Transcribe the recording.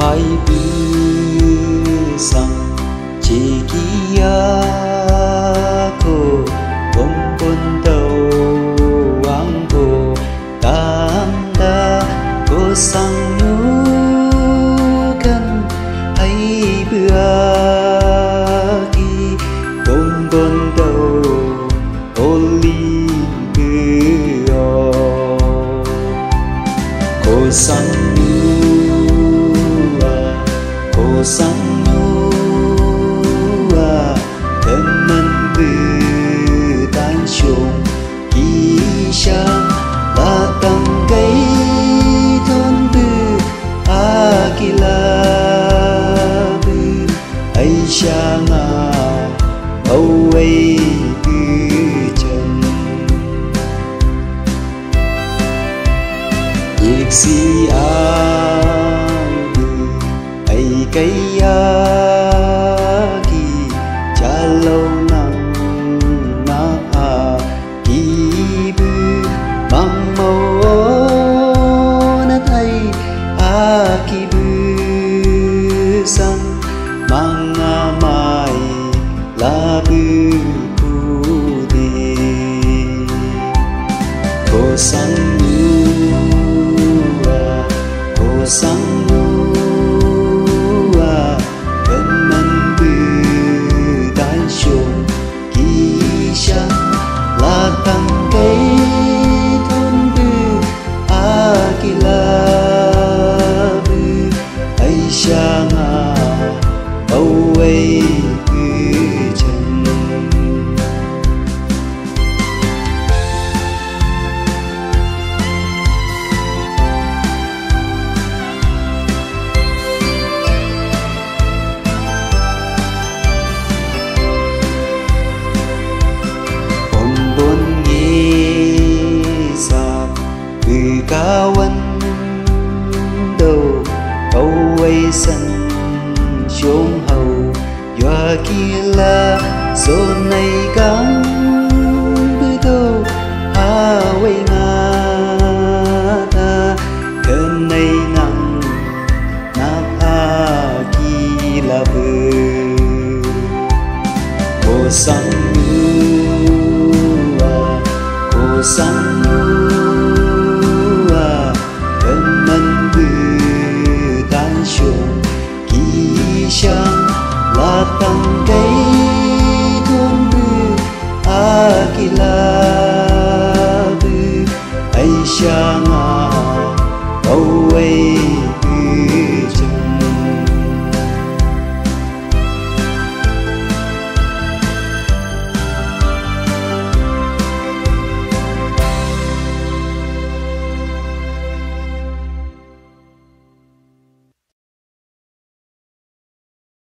ai busang cikia ko bonbon tàu angko tanda ko sang nukan ai buaki bonbon tàu oli beo ko sang nua teman bertansyung kisah datang kai thôn bư akila bư ai nga âu ấy bư chân việc si kaya ki chalo nang na ki bu mammo na thai ki bu sang manga mai la bu ku de ko sang kawan đâu âu ấy sân chốn hầu doa kia là số này căng